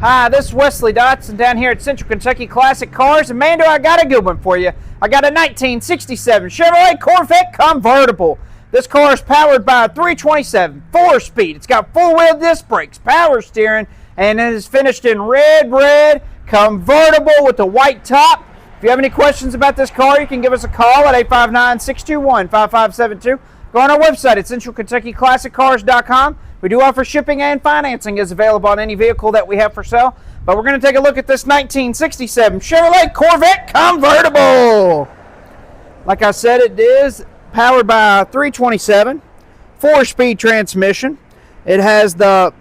Hi, this is Wesley Dotson down here at Central Kentucky Classic Cars, and man, do I got a good one for you. I got a 1967 Chevrolet Corvette Convertible. This car is powered by a 327 4-speed. It's got 4-wheel disc brakes, power steering, and it is finished in red convertible with a white top. If you have any questions about this car, you can give us a call at 859-621-5572. Go on our website at centralkentuckyclassiccars.com. We do offer shipping and financing is available on any vehicle that we have for sale. But we're going to take a look at this 1967 Chevrolet Corvette Convertible. Like I said, it is powered by a 327 4-speed transmission. It has the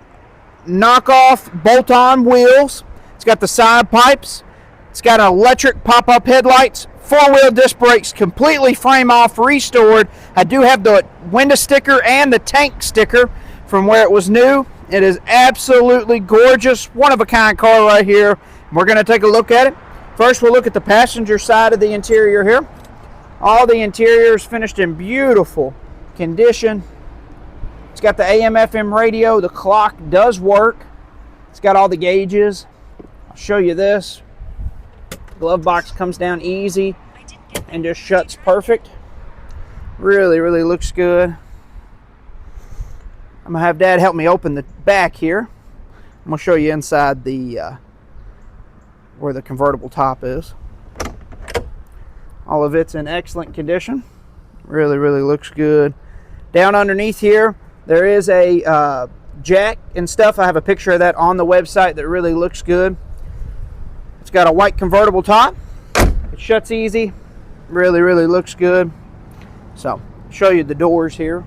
knockoff bolt-on wheels. It's got the side pipes. It's got electric pop-up headlights. 4-wheel disc brakes, completely frame off, restored. I do have the window sticker and the tank sticker from where it was new. It is absolutely gorgeous, one-of-a-kind car right here. We're going to take a look at it. First, we'll look at the passenger side of the interior here. All the interior is finished in beautiful condition. It's got the AM/FM radio. The clock does work. It's got all the gauges. I'll show you this. Glove box comes down easy and just shuts perfect. Really looks good. I'm gonna have Dad help me open the back here. I'm gonna show you inside the where the convertible top is. All of it's in excellent condition. Really looks good. Down underneath here, there is a jack and stuff. I have a picture of that on the website that really looks good. It's got a white convertible top. It shuts easy. Really looks good. So, show you the doors here.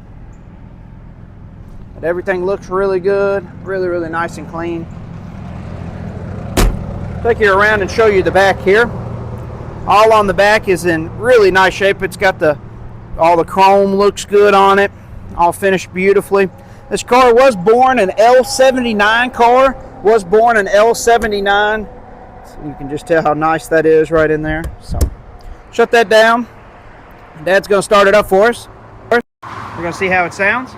But everything looks really good. Really nice and clean. Take you around and show you the back here. All on the back is in really nice shape. It's got all the chrome looks good on it. All finished beautifully. This car was born an L79 car. Was born an L79. You can just tell how nice that is right in there. So, shut that down. Dad's going to start it up for us. We're going to see how it sounds.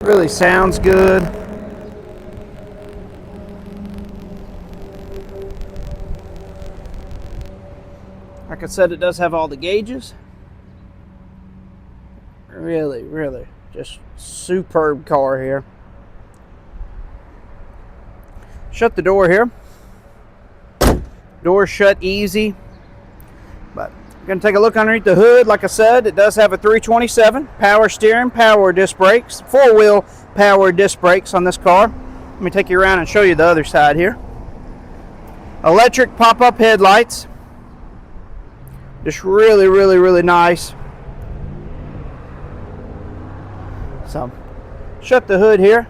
Really sounds good. Like I said, it does have all the gauges. Really just superb car here. Shut the door here. Door shut easy. But we're going to take a look underneath the hood. Like I said, it does have a 327, power steering, power disc brakes, 4-wheel power disc brakes on this car. Let me take you around and show you the other side here. Electric pop-up headlights. Just really nice. So, shut the hood here.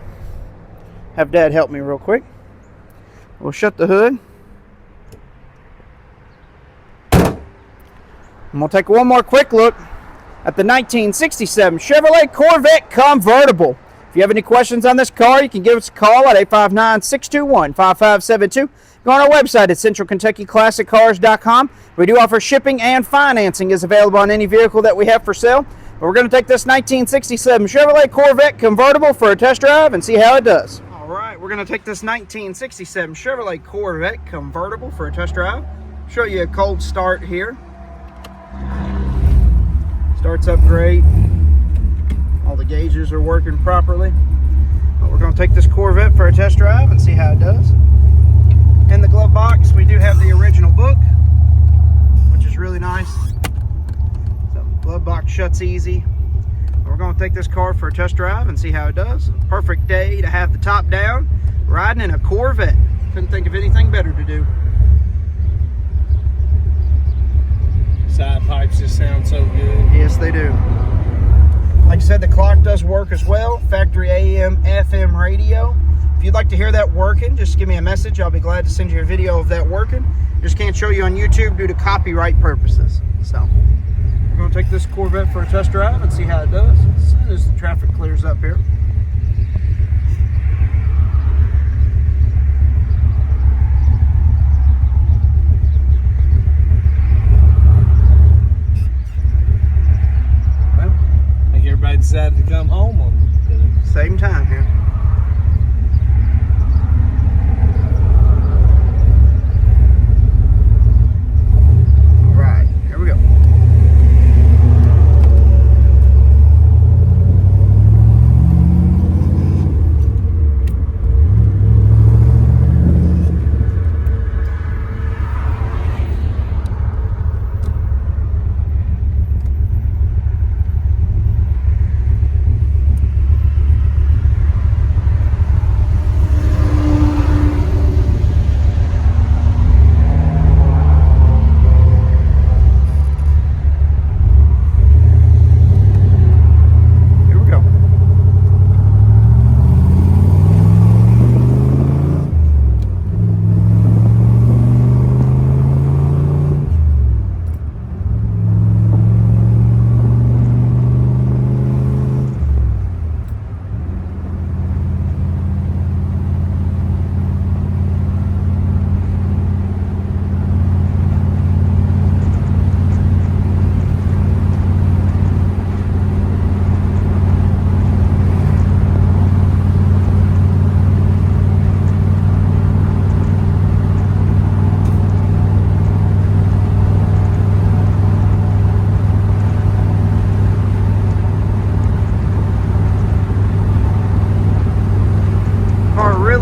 Have Dad help me real quick. We'll shut the hood. And we'll take one more quick look at the 1967 Chevrolet Corvette Convertible. If you have any questions on this car, you can give us a call at 859-621-5572. Go on our website at centralkentuckyclassiccars.com. We do offer shipping and financing is available on any vehicle that we have for sale. But we're going to take this 1967 Chevrolet Corvette Convertible for a test drive and see how it does. All right, we're going to take this 1967 Chevrolet Corvette Convertible for a test drive. Show you a cold start here. Starts up great. All the gauges are working properly. But we're going to take this Corvette for a test drive and see how it does. In the glove box, we do have the original book, which is really nice. So, glove box shuts easy. We're going to take this car for a test drive and see how it does. Perfect day to have the top down, riding in a Corvette. Couldn't think of anything better to do. Side pipes just sound so good. Yes, they do. said, the clock does work as well. Factory AM, FM radio. If you'd like to hear that working, just give me a message. I'll be glad to send you a video of that working. Just can't show you on YouTube due to copyright purposes. So we're going to take this Corvette for a test drive and see how it does as soon as the traffic clears up here. Everybody decided to come home on the same time here. All right, here we go.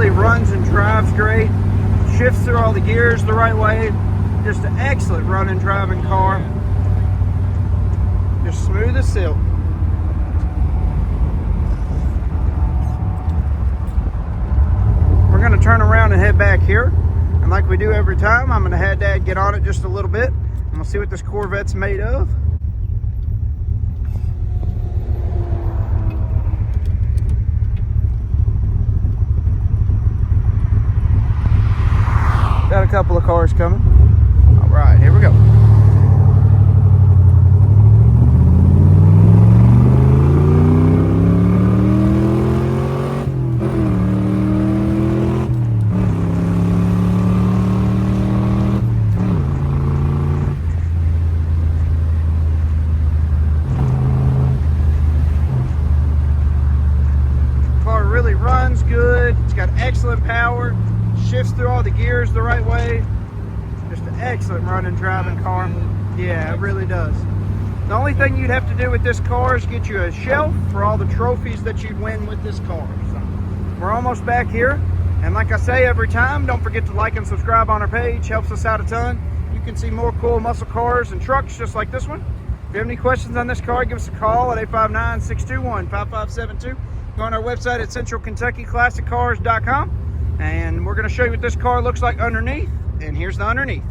Runs and drives great, shifts through all the gears the right way. Just an excellent running, driving car. Just smooth as silk. We're going to turn around and head back here, and like we do every time, I'm going to have Dad get on it just a little bit and we'll see what this Corvette's made of. Got a couple of cars coming. All right, here we go. Car really runs good. It's got excellent power. Shifts through all the gears the right way. Just an excellent running, driving car. Yeah, it really does. The only thing you'd have to do with this car is get you a shelf for all the trophies that you'd win with this car. So we're almost back here, and like I say every time, don't forget to like and subscribe on our page. Helps us out a ton. You can see more cool muscle cars and trucks just like this one. If you have any questions on this car, give us a call at 859-621-5572. Go on our website at centralkentuckyclassiccars.com. And we're going to show you what this car looks like underneath. And here's the underneath.